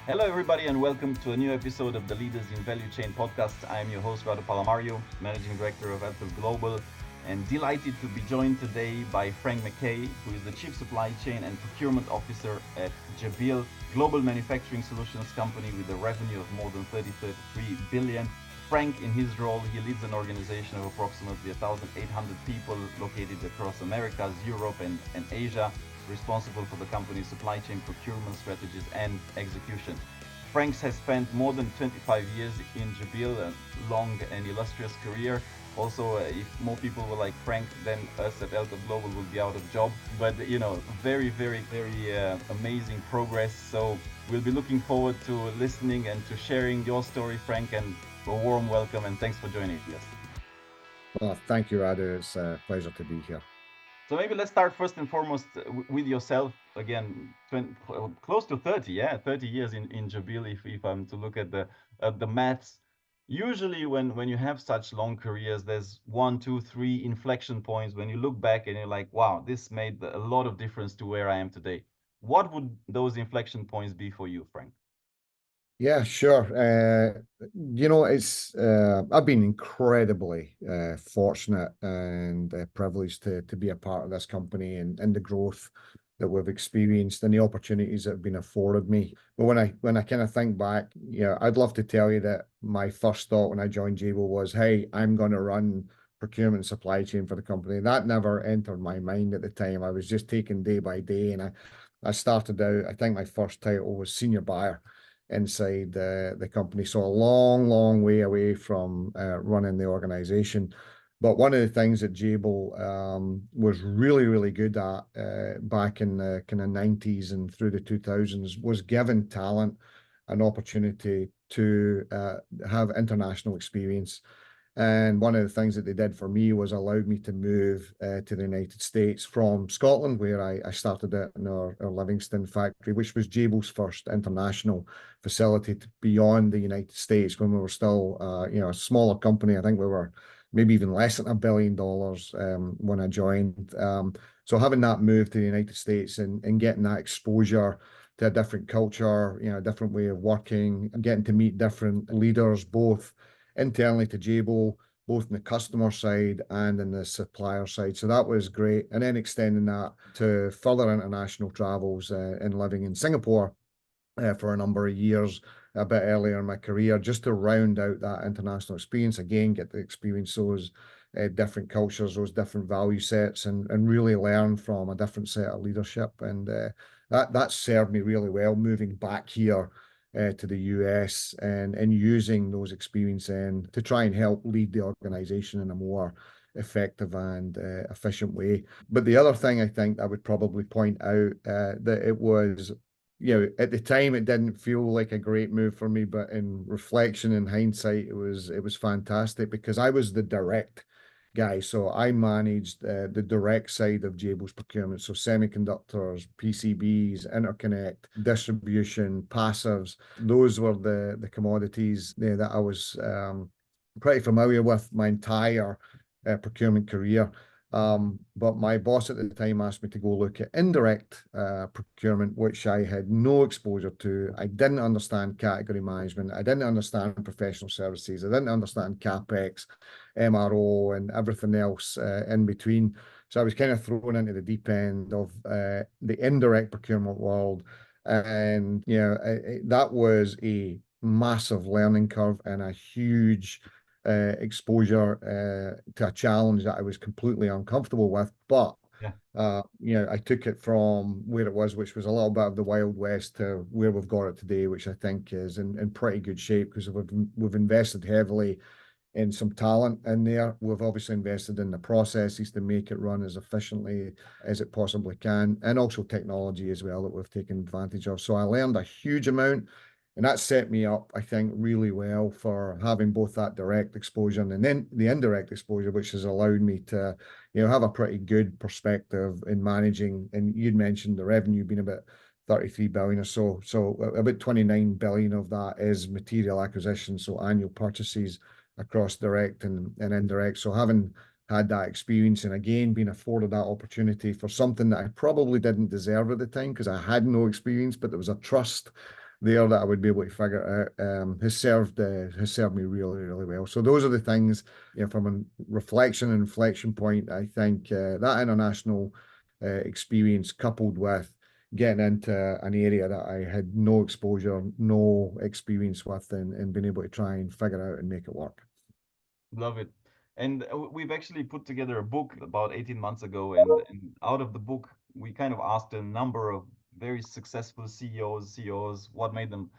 Hello, everybody, and welcome to a new episode of the Leaders in Value Chain podcast. I'm your host, Radu Palamariu, Managing Director of Apple Global, and delighted to be joined today by Frank McKay, who is the Chief Supply Chain and Procurement Officer at Jabil, global manufacturing solutions company with a revenue of more than 33 billion. Frank, in his role, he leads an organization of approximately 1,800 people located across Americas, Europe, and Asia, responsible for the company's supply chain procurement strategies and execution. Franks has spent more than 25 years in Jabil, a long and illustrious career. Also, if more people were like Frank, then us at Elton Global would be out of job. But very amazing progress. So we'll be looking forward to listening and to sharing your story, Frank. And a warm welcome and thanks for joining us. Well, thank you, Radu. It's a pleasure to be here. So maybe let's start first and foremost with yourself. Again, close to 30, yeah, 30 years in Jabil. If I'm to look at the maths, usually when you have such long careers, there's one, two, three inflection points when you look back and you're like, wow, this made a lot of difference to where I am today. What would those inflection points be for you, Frank? Yeah, sure. I've been incredibly fortunate and privileged to be a part of this company and the growth that we've experienced and the opportunities that have been afforded me. But when I kind of think back, I'd love to tell you that my first thought when I joined Jabil was, hey, I'm going to run procurement and supply chain for the company. That never entered my mind at the time. I was just taking day by day, and I started out, I think my first title was senior buyer inside the company. So a long, long way away from running the organization. But one of the things that Jabil was really, really good at back in the kind of 90s and through the 2000s was giving talent an opportunity to have international experience. And one of the things that they did for me was allowed me to move to the United States from Scotland, where I started it in our Livingston factory, which was Jabil's first international facility beyond the United States when we were still, a smaller company. I think we were maybe even less than $1 billion when I joined. So having that move to the United States and getting that exposure to a different culture, a different way of working, and getting to meet different leaders, both internally to Jabil, both in the customer side and in the supplier side. So that was great. And then extending that to further international travels and living in Singapore for a number of years a bit earlier in my career, just to round out that international experience. Again, get to experience those different cultures, those different value sets, and really learn from a different set of leadership. And that served me really well moving back here to the US and using those experience and to try and help lead the organization in a more effective and efficient way. But the other thing I think I would probably point out that it was, at the time it didn't feel like a great move for me, but in reflection and hindsight, it was fantastic because I was the direct guy. So I managed the direct side of Jabil's procurement. So semiconductors, PCBs, interconnect, distribution, passives. Those were the commodities that I was pretty familiar with my entire procurement career. But my boss at the time asked me to go look at indirect procurement, which I had no exposure to. I didn't understand category management. I didn't understand professional services. I didn't understand CapEx, MRO, and everything else in between. So I was kind of thrown into the deep end of the indirect procurement world. And, that was a massive learning curve and a huge exposure to a challenge that I was completely uncomfortable with. But Yeah. I took it from where it was, which was a little bit of the Wild West, to where we've got it today, which I think is in pretty good shape because we've invested heavily in some talent in there. We've obviously invested in the processes to make it run as efficiently as it possibly can, and also technology as well that we've taken advantage of. So I learned a huge amount. And that set me up, I think, really well for having both that direct exposure and then the indirect exposure, which has allowed me to, have a pretty good perspective in managing. And you'd mentioned the revenue being about 33 billion or so. So about 29 billion of that is material acquisition, so annual purchases across direct and indirect. So having had that experience and again being afforded that opportunity for something that I probably didn't deserve at the time because I had no experience, but there was a trust there that I would be able to figure it out has served me really, really well. So those are the things, from a reflection and inflection point. I think that international experience coupled with getting into an area that I had no exposure, no experience with, and being able to try and figure out and make it work. Love it. And we've actually put together a book about 18 months ago, and out of the book, we kind of asked a number of very successful CEOs, what made them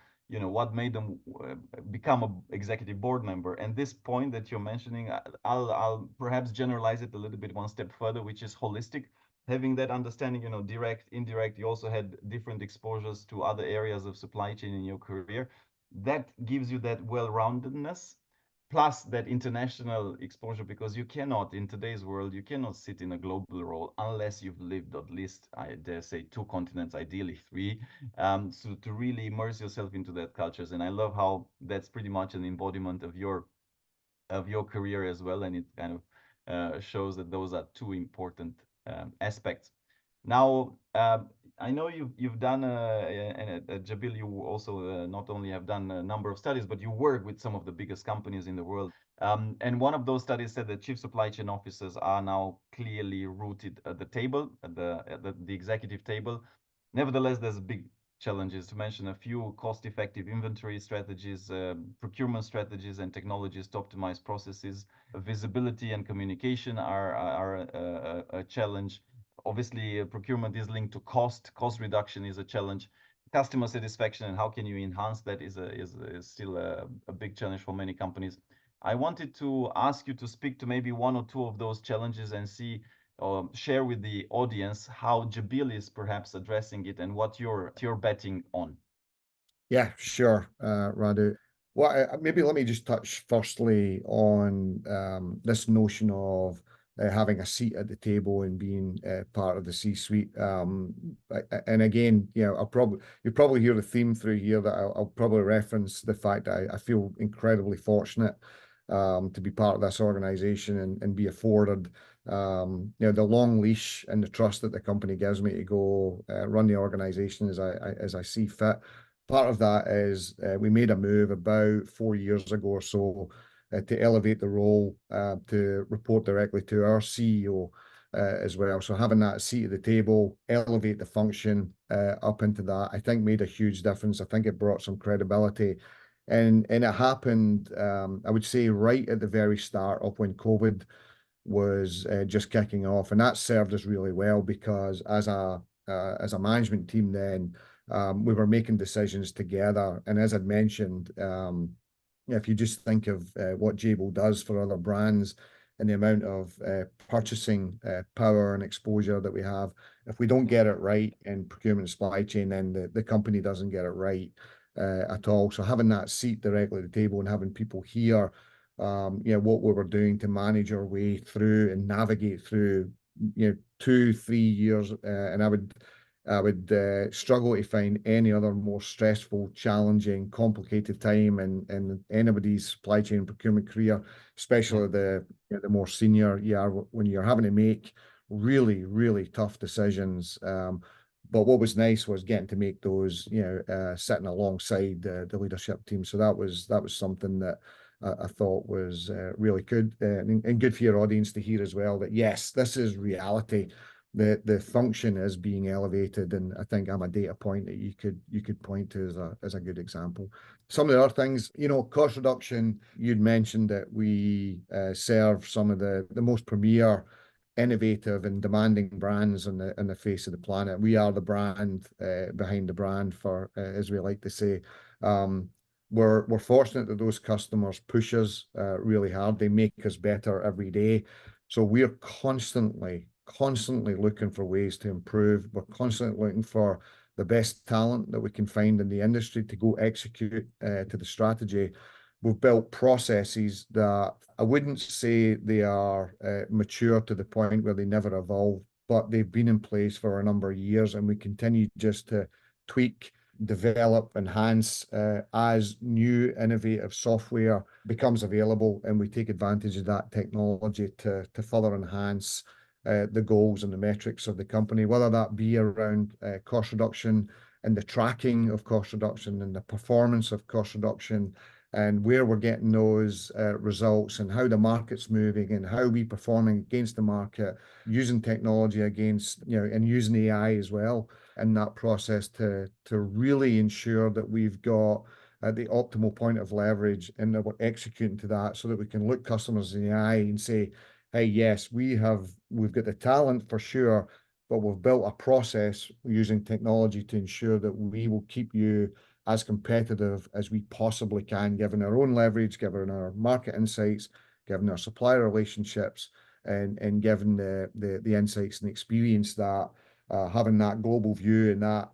become a executive board member. And this point that you're mentioning, I'll perhaps generalize it a little bit one step further, which is holistic. Having that understanding, direct, indirect, you also had different exposures to other areas of supply chain in your career. That gives you that well-roundedness plus that international exposure, because you cannot, in today's world, you cannot sit in a global role unless you've lived at least, I dare say, 2 continents, ideally 3, so to really immerse yourself into that cultures. And I love how that's pretty much an embodiment of your career as well, and it kind of shows that those are two important aspects. Now, I know you've done at Jabil. You also not only have done a number of studies, but you work with some of the biggest companies in the world. And one of those studies said that chief supply chain officers are now clearly rooted at the table, at the executive table. Nevertheless, there's big challenges. To mention a few: cost-effective inventory strategies, procurement strategies, and technologies to optimize processes. Visibility and communication are a challenge. Obviously, procurement is linked to cost reduction is a challenge. Customer satisfaction and how can you enhance that is still a big challenge for many companies. I wanted to ask you to speak to maybe one or two of those challenges and see or share with the audience how Jabil is perhaps addressing it and what you're betting on. Yeah, sure, Radu. Well, maybe let me just touch firstly on this notion of having a seat at the table and being part of the C-suite. And again, you'll probably hear the theme through here that I'll probably reference the fact that I feel incredibly fortunate to be part of this organization and be afforded the long leash and the trust that the company gives me to go run the organization as I see fit. Part of that is we made a move about 4 years ago or so to elevate the role to report directly to our CEO as well. So having that seat at the table, elevate the function up into that, I think made a huge difference. I think it brought some credibility. And it happened, I would say, right at the very start of when COVID was just kicking off. And that served us really well because as a management team then, we were making decisions together. And as I'd mentioned, if you just think of what Jabil does for other brands and the amount of purchasing power and exposure that we have, if we don't get it right in procurement and supply chain, then the company doesn't get it right at all. So having that seat directly at the table and having people hear what we were doing to manage our way through and navigate through 2-3 years, and I would struggle to find any other more stressful, challenging, complicated time in anybody's supply chain procurement career, especially the more senior when you're having to make really, really tough decisions. But what was nice was getting to make those, sitting alongside the leadership team. So that was something that I thought was really good and good for your audience to hear as well, that yes, this is reality. The function is being elevated, and I think I'm a data point that you could point to as a good example. Some of the other things, cost reduction. You'd mentioned that we serve some of the most premier, innovative, and demanding brands on the face of the planet. We are the brand behind the brand, for as we like to say. We're fortunate that those customers push us really hard. They make us better every day. So we're constantly looking for ways to improve. We're constantly looking for the best talent that we can find in the industry to go execute to the strategy. We've built processes that I wouldn't say they are mature to the point where they never evolve, but they've been in place for a number of years, and we continue just to tweak, develop, enhance as new innovative software becomes available, and we take advantage of that technology to further enhance the goals and the metrics of the company, whether that be around cost reduction, and the tracking of cost reduction and the performance of cost reduction and where we're getting those results and how the market's moving and how we're performing against the market, using technology against, and using AI as well in that process to really ensure that we've got the optimal point of leverage and that we're executing to that so that we can look customers in the eye and say, hey, yes, we've got the talent for sure, but we've built a process using technology to ensure that we will keep you as competitive as we possibly can, given our own leverage, given our market insights, given our supplier relationships, and given the insights and experience that having that global view and that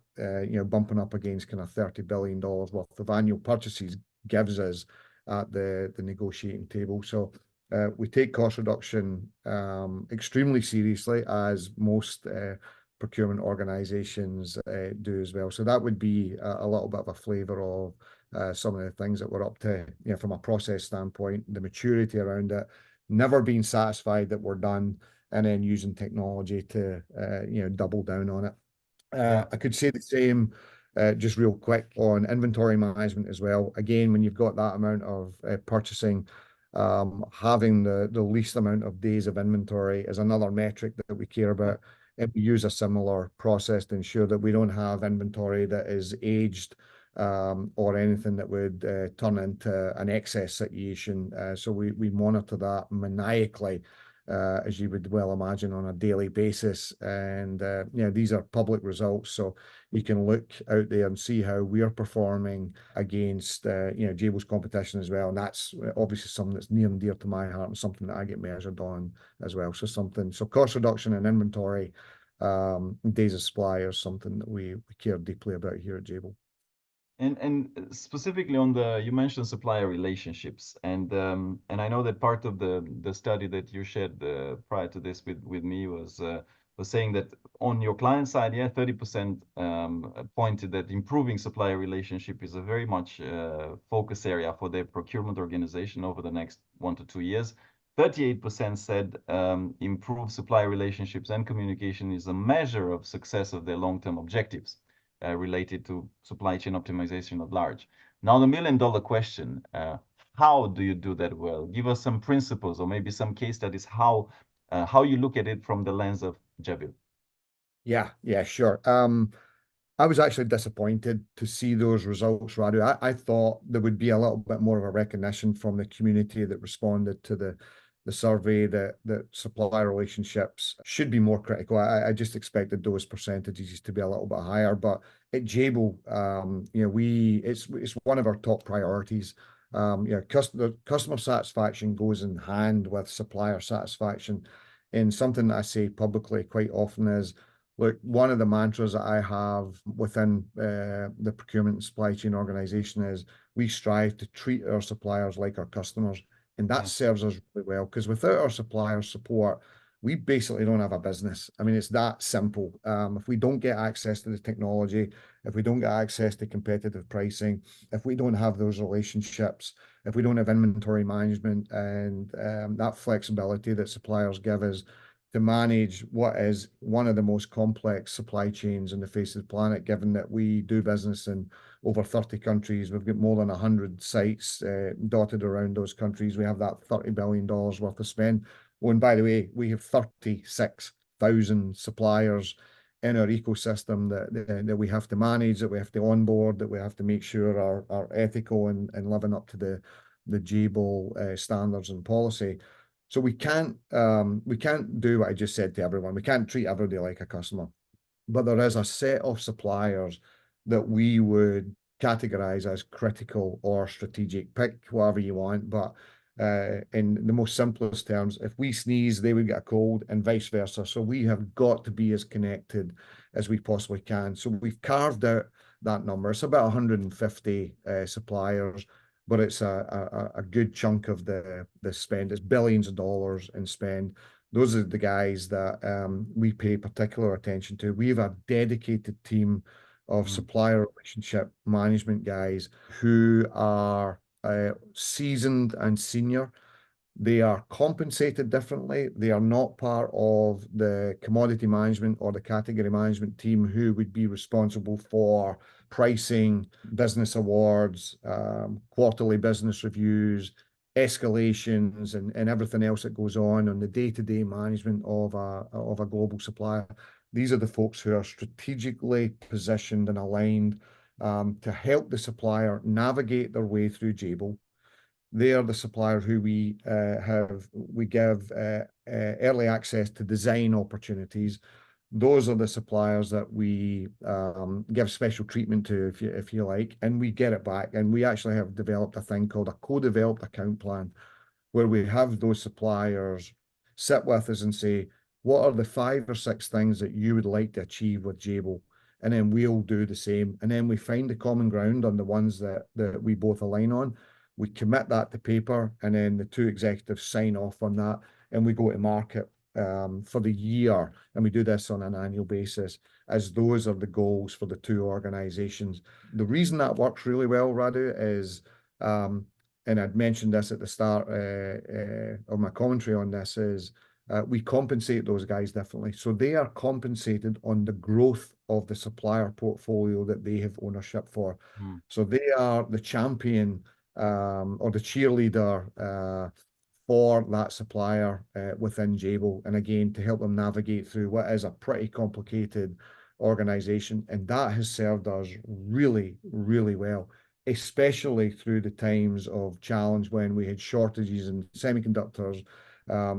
bumping up against kind of $30 billion worth of annual purchases gives us at the negotiating table. So we take cost reduction extremely seriously, as most procurement organizations do as well. So that would be a little bit of a flavor of some of the things that we're up to, from a process standpoint, the maturity around it, never being satisfied that we're done, and then using technology to double down on it. I could say the same just real quick on inventory management as well. Again, when you've got that amount of purchasing, having the least amount of days of inventory is another metric that we care about. And we use a similar process to ensure that we don't have inventory that is aged or anything that would turn into an excess situation. So we monitor that maniacally, as you would well imagine, on a daily basis. And these are public results, so you can look out there and see how we're performing against Jabil's competition as well. And that's obviously something that's near and dear to my heart and something that I get measured on as well. So cost reduction and inventory, days of supply is something that we care deeply about here at Jabil. And specifically on you mentioned supplier relationships, and I know that part of the study that you shared prior to this with me was saying that on your client side, 30% pointed that improving supplier relationship is a very much focus area for their procurement organization over the next 1 to 2 years. 38% said improve supplier relationships and communication is a measure of success of their long-term objectives. Related to supply chain optimization at large. Now, the million-dollar question, how do you do that well? Give us some principles or maybe some case studies, how you look at it from the lens of Jabil. Yeah, sure. I was actually disappointed to see those results, Radu. I thought there would be a little bit more of a recognition from the community that responded to the survey that supplier relationships should be more critical. I just expected those percentages to be a little bit higher, but at Jabil, it's one of our top priorities. Customer satisfaction goes in hand with supplier satisfaction, and something that I say publicly quite often is, look, one of the mantras that I have within the procurement and supply chain organization is we strive to treat our suppliers like our customers. And that serves us really well, because without our supplier support, we basically don't have a business. I mean, it's that simple. If we don't get access to the technology, if we don't get access to competitive pricing, if we don't have those relationships, if we don't have inventory management and that flexibility that suppliers give us to manage what is one of the most complex supply chains on the face of the planet, given that we do business in over 30 countries. We've got more than 100 sites dotted around those countries. We have that $30 billion worth of spend. Oh, and by the way, we have 36,000 suppliers in our ecosystem that we have to manage, that we have to onboard, that we have to make sure are ethical and living up to the Jabil standards and policy. So we can't do what I just said to everyone. We can't treat everybody like a customer. But there is a set of suppliers that we would categorize as critical or strategic. Pick whatever you want, but in the most simplest terms, if we sneeze, they would get a cold, and vice versa. So we have got to be as connected as we possibly can. So we've carved out that number. It's about 150 suppliers, but it's a good chunk of the spend. It's billions of dollars in spend. Those are the guys that we pay particular attention to. We have a dedicated team of supplier relationship management guys who are seasoned and senior. They are compensated differently. They are not part of the commodity management or the category management team who would be responsible for pricing, business awards, quarterly business reviews, escalations, and everything else that goes on the day-to-day management of a global supplier. These are the folks who are strategically positioned and aligned to help the supplier navigate their way through Jabil. They are the supplier who we give early access to design opportunities. Those are the suppliers that we give special treatment to, if you like, and we get it back. And we actually have developed a thing called a co-developed account plan, where we have those suppliers sit with us and say, what are the 5 or 6 things that you would like to achieve with Jabil? And then we'll do the same. And then we find the common ground on the ones that we both align on. We commit that to paper, and then the 2 executives sign off on that, and we go to market for the year. And we do this on an annual basis, as those are the goals for the 2 organizations. The reason that works really well, Radu, is, and I'd mentioned this at the start of my commentary on this, is we compensate those guys differently. So they are compensated on the growth of the supplier portfolio that they have ownership for. So they are the champion or the cheerleader for that supplier within Jabil, and again, to help them navigate through what is a pretty complicated organization. And that has served us really, really well, especially through the times of challenge when we had shortages in semiconductors.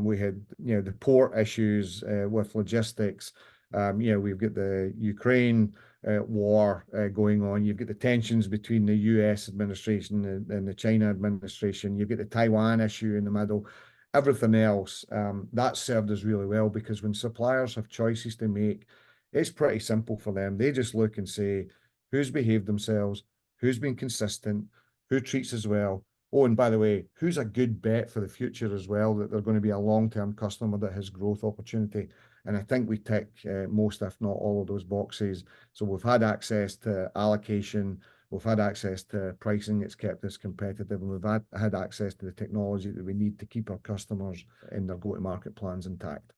We had, the port issues with logistics. We've got the Ukraine war going on. You've got the tensions between the US administration and the China administration. You've got the Taiwan issue in the middle. Everything else, that served us really well, because when suppliers have choices to make, it's pretty simple for them. They just look and say, who's behaved themselves, who's been consistent, who treats us well. Oh, and by the way, who's a good bet for the future as well, that they're going to be a long-term customer that has growth opportunity. And I think we tick most, if not all, of those boxes. So we've had access to allocation, we've had access to pricing that's kept us competitive, and we've had access to the technology that we need to keep our customers in their go-to-market plans intact.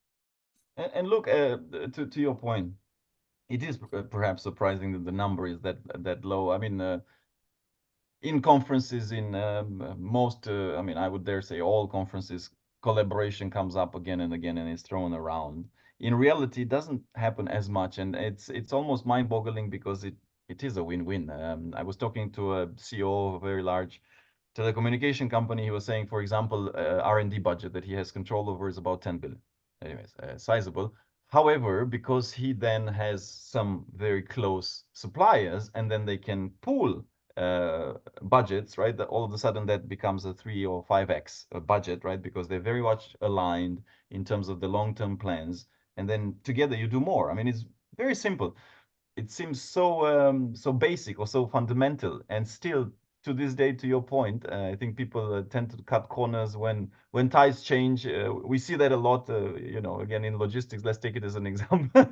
And look, to your point, it is perhaps surprising that the number is that low. I mean, in conferences, in most, I would dare say all conferences, collaboration comes up again and again, and it's thrown around. In reality, it doesn't happen as much, and it's almost mind-boggling, because it is a win-win. I was talking to a CEO of a very large telecommunication company. He was saying, for example, R&D budget that he has control over is about 10 billion. Anyways, sizable. However, because he then has some very close suppliers, and then they can pool budgets, right? That all of a sudden that becomes a 3 or 5x budget, right? Because they're very much aligned in terms of the long-term plans, and then together you do more. I mean, it's very simple. It seems so basic or so fundamental, and still to this day, to your point, I think people tend to cut corners when ties change. We see that a lot, again, in logistics. Let's take it as an example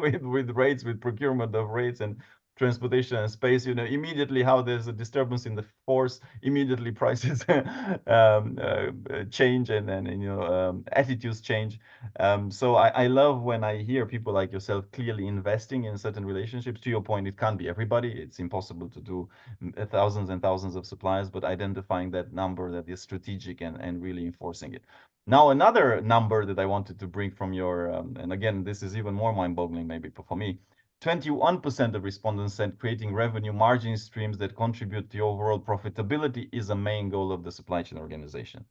with rates, with procurement of rates and transportation and space. Immediately how there's a disturbance in the force, immediately prices change, and attitudes change. So I love when I hear people like yourself clearly investing in certain relationships. To your point, it can't be everybody. It's impossible to do thousands and thousands of suppliers, but identifying that number that is strategic and really enforcing it. Now, another number that I wanted to bring from your, and again, this is even more mind-boggling maybe for me, 21% of respondents said creating revenue margin streams that contribute to overall profitability is a main goal of the supply chain organization.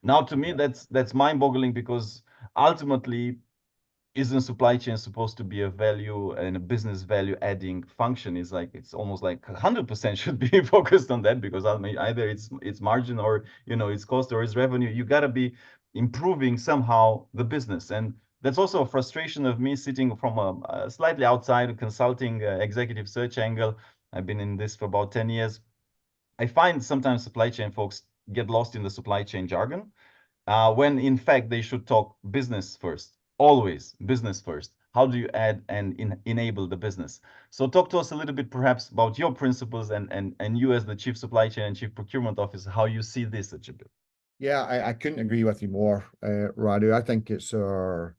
Now, to me, that's mind-boggling, because ultimately, isn't supply chain supposed to be a value and a business value adding function? It's almost like 100% should be focused on that, because either it's margin, or it's cost, or it's revenue. You got to be improving somehow the business. And that's also a frustration of me, sitting from a slightly outside consulting executive search angle. I've been in this for about 10 years. I find sometimes supply chain folks get lost in the supply chain jargon, when in fact they should talk business first. Always business first. How do you add and enable the business? So talk to us a little bit perhaps about your principles, and you as the Chief Supply Chain and Chief Procurement Officer, how you see this at Jabil. Yeah, I couldn't agree with you more, Radu. I think it's our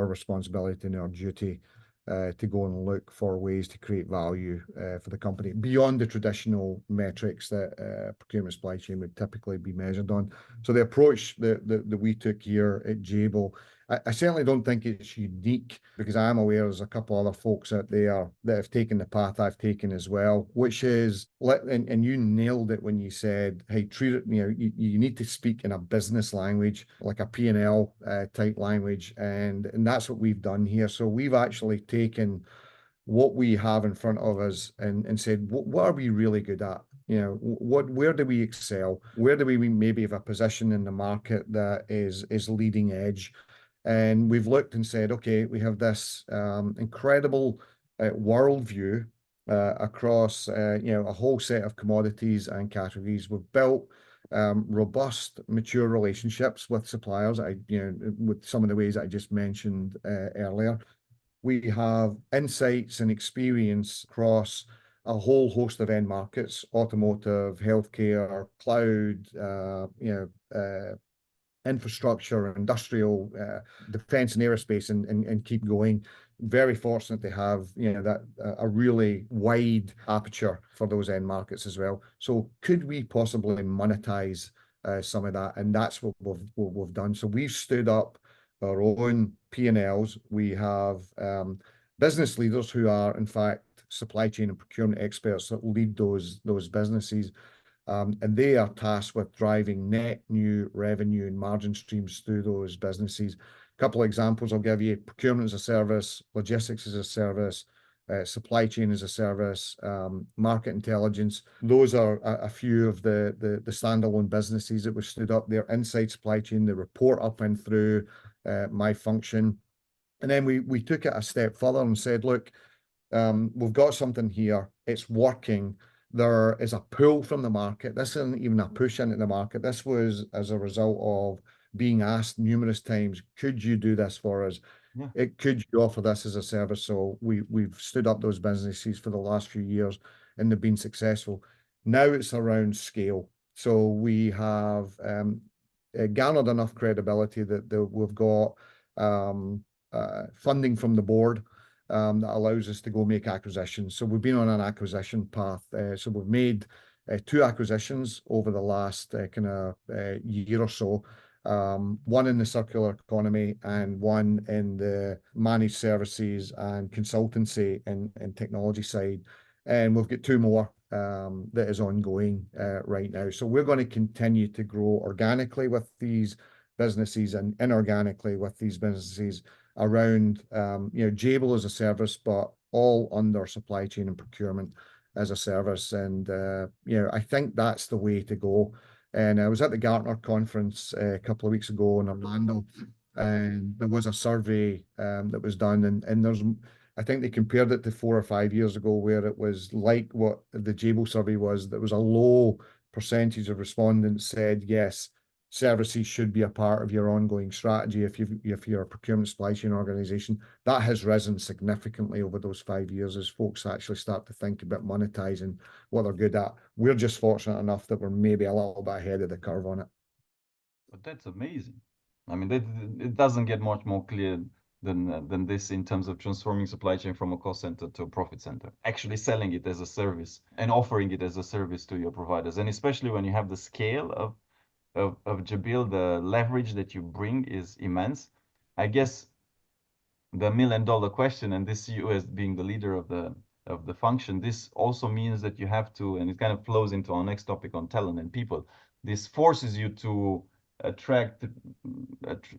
responsibility and our duty to go and look for ways to create value for the company beyond the traditional metrics that procurement supply chain would typically be measured on. So the approach that we took here at Jabil, I certainly don't think it's unique because I am aware there's a couple other folks out there that have taken the path I've taken as well, which is and you nailed it when you said, hey, treat it, you need to speak in a business language, like a P&L type language. And that's what we've done here. So we've actually taken what we have in front of us and said, what are we really good at? Where do we excel? Where do we maybe have a position in the market that is leading edge? And we've looked and said, okay, we have this incredible worldview across a whole set of commodities and categories. We've built robust, mature relationships with suppliers. With some of the ways I just mentioned earlier. We have insights and experience across a whole host of end markets: automotive, healthcare, cloud, infrastructure, industrial, defense and aerospace, and keep going. Very fortunate to have that a really wide aperture for those end markets as well. So could we possibly monetize some of that? And that's what we've done. So we've stood up our own P&Ls. We have business leaders who are in fact supply chain and procurement experts that lead those businesses. And they are tasked with driving net new revenue and margin streams through those businesses. A couple of examples I'll give you: procurement as a service, logistics as a service, supply chain as a service, market intelligence. Those are a few of the standalone businesses that were stood up there inside supply chain. They report up and through my function. And then we took it a step further and said, look, we've got something here. It's working. There is a pull from the market. This isn't even a push into the market. This was as a result of being asked numerous times, could you do this for us? Yeah. Could you offer this as a service? So we've stood up those businesses for the last few years and they've been successful. Now it's around scale. So we have garnered enough credibility that we've got funding from the board that allows us to go make acquisitions. So we've been on an acquisition path. So we've made two acquisitions over the last year or so. One in the circular economy and one in the managed services and consultancy and technology side. And we've got two more that is ongoing right now. So we're going to continue to grow organically with these businesses and inorganically with these businesses around Jabil as a service, but all under supply chain and procurement as a service. And I think that's the way to go. And I was at the Gartner conference a couple of weeks ago in Orlando, and there was a survey that was done, and I think they compared it to 4 or 5 years ago, where it was like what the Jabil survey was. There was a low percentage of respondents said yes, services should be a part of your ongoing strategy if you're a procurement supply chain organization. That has risen significantly over those 5 years as folks actually start to think about monetizing what they're good at. We're just fortunate enough that we're maybe a little bit ahead of the curve on it. But that's amazing. I mean, it doesn't get much more clear than this in terms of transforming supply chain from a cost center to a profit center, actually selling it as a service and offering it as a service to your providers. And especially when you have the scale of Jabil, the leverage that you bring is immense. I guess the $1 million question, and this you as being the leader of the function, this also means that you have to, and it kind of flows into our next topic on talent and people. This forces you to attract,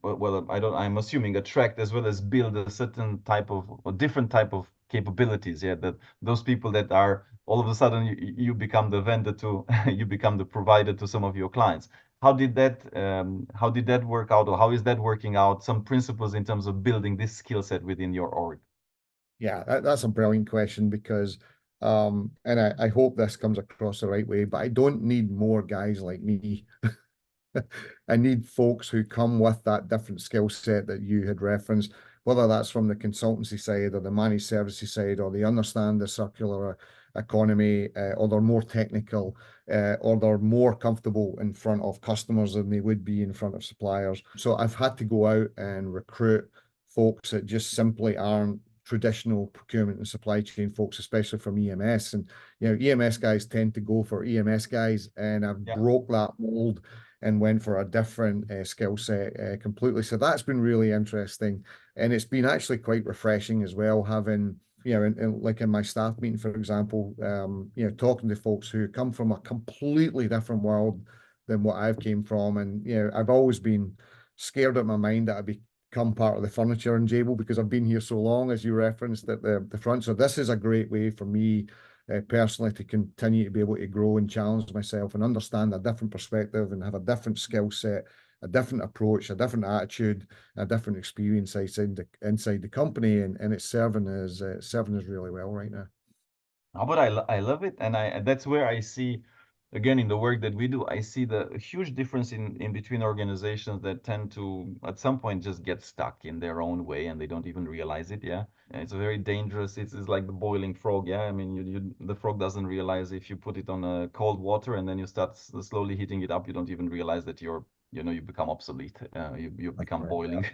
well, I'm assuming attract as well as build a certain type of, or different type of capabilities. Yeah, that those people that are all of a sudden you become the vendor to, you become the provider to some of your clients. How did that work out, or how is that working out? Some principles in terms of building this skill set within your org. Yeah, that's a brilliant question because, and I hope this comes across the right way, but I don't need more guys like me. I need folks who come with that different skill set that you had referenced, whether that's from the consultancy side or the managed services side, or they understand the circular economy, or they're more technical, or they're more comfortable in front of customers than they would be in front of suppliers. So I've had to go out and recruit folks that just simply aren't traditional procurement and supply chain folks, especially from EMS. And EMS guys tend to go for EMS guys, and I've broke that mold and went for a different skill set completely. So that's been really interesting, and it's been actually quite refreshing as well, having like in my staff meeting, for example, talking to folks who come from a completely different world than what I've came from. And I've always been scared at my mind that I'd become part of the furniture in Jabil, because I've been here so long, as you referenced at the front. So this is a great way for me personally to continue to be able to grow and challenge myself and understand a different perspective and have a different skill set, a different approach, a different attitude, a different experience inside the company, and it's serving us really well right now. Oh, but I love it, and that's where I see, again, in the work that we do, I see the huge difference in between organizations that tend to at some point just get stuck in their own way and they don't even realize it. Yeah, and it's very dangerous. It's like the boiling frog. Yeah, I mean, the frog doesn't realize if you put it on a cold water and then you start slowly heating it up, you don't even realize that you become obsolete. You become boiling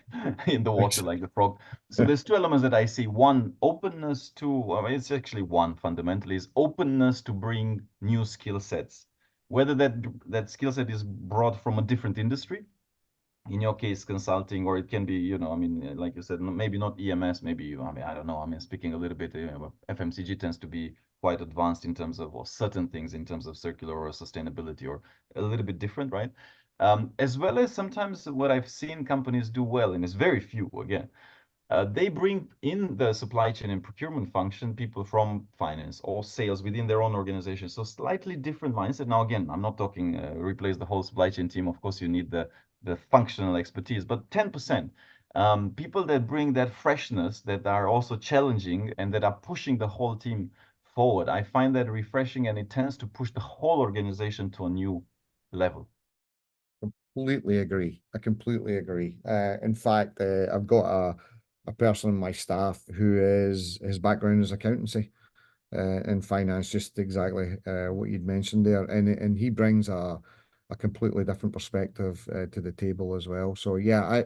in the water like the frog. So there's two elements that I see. One, openness to, I mean, it's actually one fundamentally, is openness to bring new skill sets, whether that skill set is brought from a different industry, in your case, consulting, or it can be, I mean, like you said, maybe not EMS, maybe, I mean, I don't know. I mean, speaking a little bit, FMCG tends to be quite advanced in terms of, or certain things in terms of circular or sustainability, or a little bit different, right? As well as sometimes what I've seen companies do well, and it's very few, again, they bring in the supply chain and procurement function people from finance or sales within their own organization. So slightly different mindset. Now, again, I'm not talking replace the whole supply chain team. Of course, you need the functional expertise, but 10%. People that bring that freshness, that are also challenging and that are pushing the whole team forward. I find that refreshing, and it tends to push the whole organization to a new level. Completely agree. I completely agree. In fact, I've got a person in my staff who his background is accountancy and finance, just exactly what you'd mentioned there, and he brings a completely different perspective to the table as well. So yeah,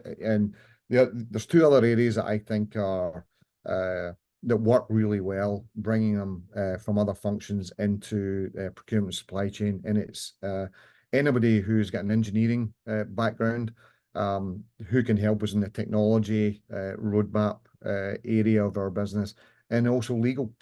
there's two other areas that I think are that work really well, bringing them from other functions into procurement supply chain, and it's anybody who's got an engineering background, who can help us in the technology roadmap area of our business, and also legal,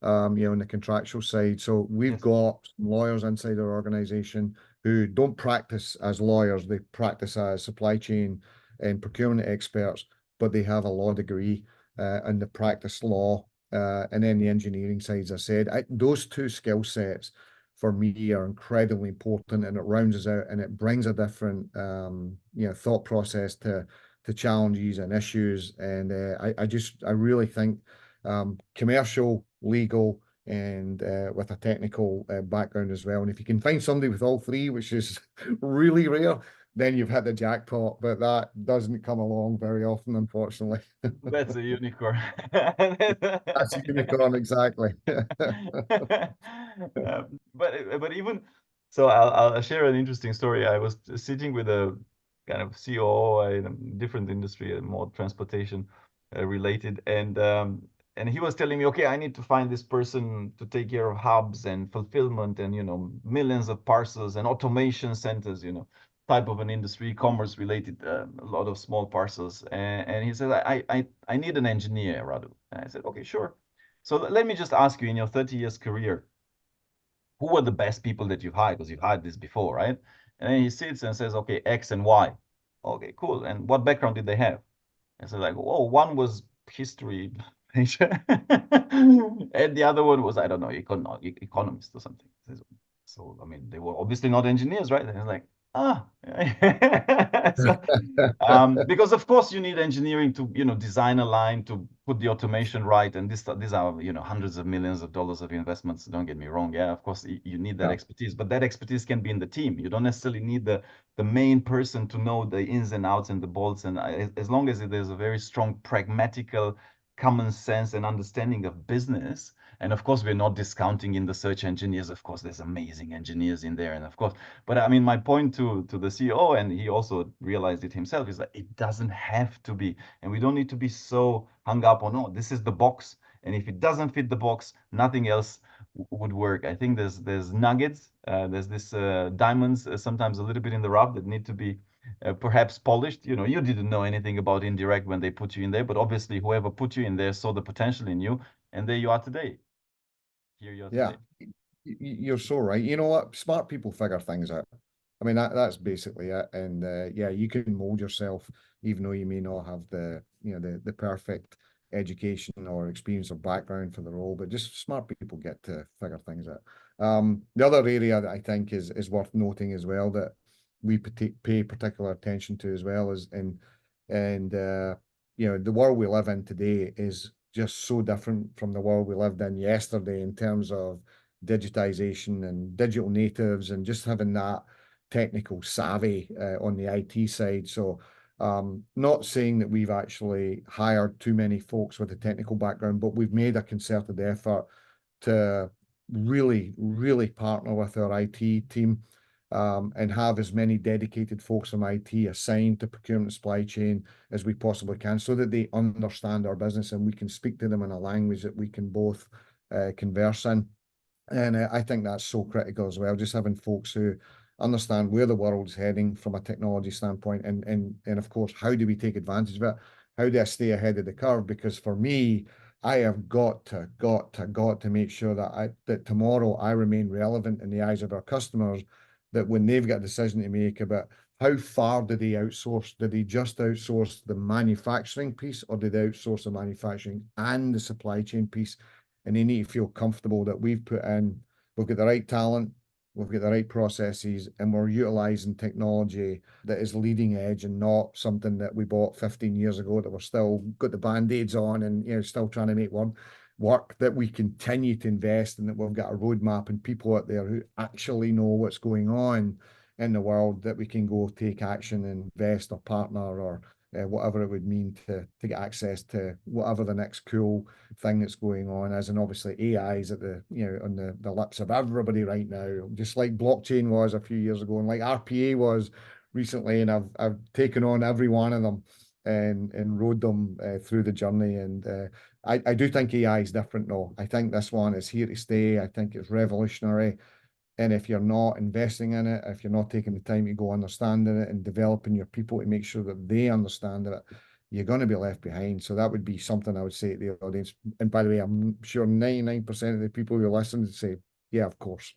in the contractual side. So we've got some lawyers inside our organization who don't practice as lawyers; they practice as supply chain and procurement experts, but they have a law degree and the practice law, and then the engineering side, as I said. Those two skill sets for me are incredibly important, and it rounds us out and it brings a different thought process to challenges and issues. And I really think commercial, legal, and with a technical background as well. And if you can find somebody with all three, which is really rare, then you've hit the jackpot. But that doesn't come along very often, unfortunately. That's a unicorn. That's a unicorn, exactly. But even so, I'll share an interesting story. I was sitting with a kind of COO in a different industry, more transportation related, and he was telling me, okay, I need to find this person to take care of hubs and fulfillment and millions of parcels and automation centers, type of an industry, e-commerce related, a lot of small parcels. And he said, I need an engineer, Radu. And I said, okay, sure. So let me just ask you, in your 30 years career, who were the best people that you've hired? Because you've hired this before, right? And then he sits and says, okay, X and Y. Okay, cool. And what background did they have? And so like, oh, one was history major, and the other one was, I don't know, economist or something. So, I mean, they were obviously not engineers, right? And it's like, so, because of course you need engineering to, design a line, to put the automation right. And these are, hundreds of millions of dollars of investments. Don't get me wrong. Yeah, of course you need that expertise, but that expertise can be in the team. You don't necessarily need the main person to know the ins and outs and the bolts. And as long as there's a very strong pragmatical common sense and understanding of business, And of course, we're not discounting in the search engineers. Of course, there's amazing engineers in there, and of course, but I mean, my point to the CEO, and he also realized it himself, is that it doesn't have to be, and we don't need to be so hung up on, oh, this is the box, and if it doesn't fit the box, nothing else would work. I think there's nuggets, there's this diamonds, sometimes a little bit in the rough, that need to be perhaps polished. You know, you didn't know anything about indirect when they put you in there, but obviously whoever put you in there saw the potential in you, and there you are today. Here you are Yeah, today. you're so right. You know what? Smart people figure things out. I mean, that's basically it. And yeah, you can mold yourself, even though you may not have the perfect education or experience or background for the role, but just smart people get to figure things out. The other area that I think is worth noting as well, that we pay particular attention to as well, is the world we live in today is just so different from the world we lived in yesterday in terms of digitization and digital natives and just having that technical savvy on the IT side. So not saying that we've actually hired too many folks with a technical background, but we've made a concerted effort to really, really partner with our IT team and have as many dedicated folks from IT assigned to procurement supply chain as we possibly can, so that they understand our business and we can speak to them in a language that we can both converse in. And I think that's so critical as well, just having folks who understand where the world's heading from a technology standpoint, and of course, how do we take advantage of it? How do I stay ahead of the curve? Because for me, I have got to make sure that tomorrow I remain relevant in the eyes of our customers, that when they've got a decision to make about how far do they outsource, do they just outsource the manufacturing piece, or do they outsource the manufacturing and the supply chain piece? And they need to feel comfortable that we've got the right talent, we've got the right processes, and we're utilizing technology that is leading edge and not something that we bought 15 years ago that we're still got the band-aids on and still trying to make work, that we continue to invest and that we've got a roadmap and people out there who actually know what's going on in the world, that we can go take action and invest or partner or whatever it would mean to get access to whatever the next cool thing that's going on is. And obviously AI is at on the lips of everybody right now, just like blockchain was a few years ago and like RPA was recently. And I've taken on every one of them and rode them through the journey. And I do think AI is different though. I think this one is here to stay. I think it's revolutionary. And if you're not investing in it, if you're not taking the time to go understanding it and developing your people to make sure that they understand it, you're going to be left behind. So that would be something I would say to the audience. And by the way, I'm sure 99% of the people who listen would say, yeah, of course,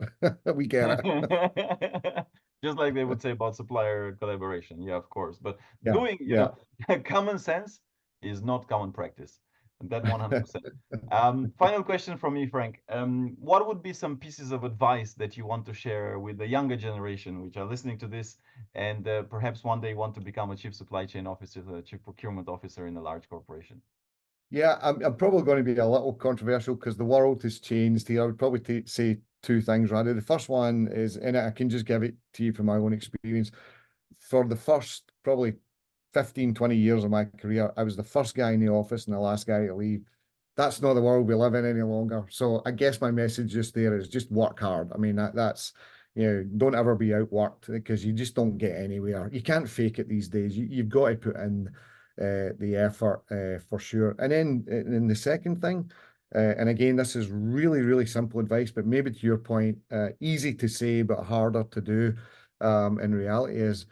we get it. Just like they would say about supplier collaboration. Yeah, of course. But Yeah, doing, yeah. common sense is not common practice. And that 100%. Final question from me, Frank. What would be some pieces of advice that you want to share with the younger generation which are listening to this and perhaps one day want to become a chief supply chain officer, a chief procurement officer in a large corporation? Yeah, I'm probably going to be a little controversial because the world has changed here. I would probably say two things, Radu. The first one is, and I can just give it to you from my own experience. For the first probably 15, 20 years of my career, I was the first guy in the office and the last guy to leave. That's not the world we live in any longer. So I guess my message just there is just work hard. I mean, that's, don't ever be outworked because you just don't get anywhere. You can't fake it these days. You've got to put in the effort for sure. And then the second thing, and again, this is really, really simple advice, but maybe to your point, easy to say, but harder to do in reality, is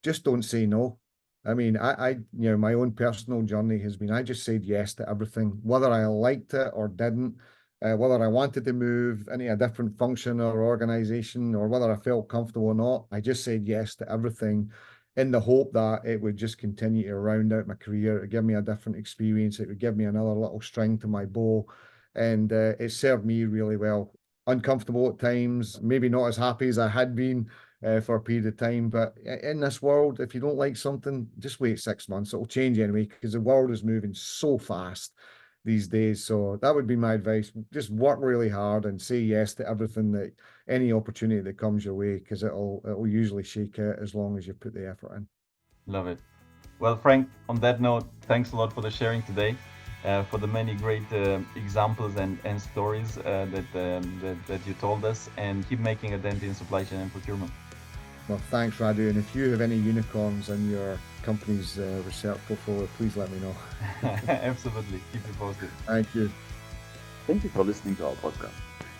just don't say no. I mean, my own personal journey has been, I just said yes to everything, whether I liked it or didn't, whether I wanted to move into a different function or organization, or whether I felt comfortable or not. I just said yes to everything in the hope that it would just continue to round out my career. It would give me a different experience. It would give me another little string to my bow. And it served me really well. Uncomfortable at times, maybe not as happy as I had been for a period of time. But in this world, if you don't like something, just wait 6 months. It'll change anyway, because the world is moving so fast these days. So that would be my advice. Just work really hard and say yes to everything, that any opportunity that comes your way, because it'll usually shake out as long as you put the effort in. Love it. Well, Frank, on that note, thanks a lot for the sharing today. for the many great examples and stories that you told us, and keep making a dent in supply chain and procurement. Well, thanks, Radu. And if you have any unicorns in your company's research portfolio, please let me know. Absolutely. Keep you posted. Thank you. Thank you for listening to our podcast.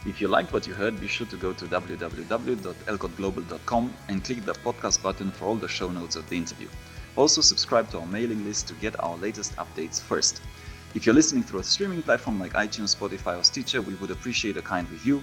If you liked what you heard, be sure to go to www.elcotglobal.com and click the podcast button for all the show notes of the interview. Also, subscribe to our mailing list to get our latest updates first. If you're listening through a streaming platform like iTunes, Spotify, or Stitcher, we would appreciate a kind review.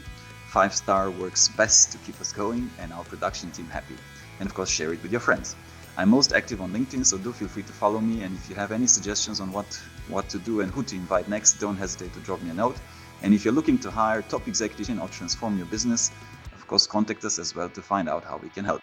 5-star works best to keep us going and our production team happy. And of course, share it with your friends. I'm most active on LinkedIn, so do feel free to follow me. And if you have any suggestions on what to do and who to invite next, don't hesitate to drop me a note. And if you're looking to hire top executives or transform your business, of course, contact us as well to find out how we can help.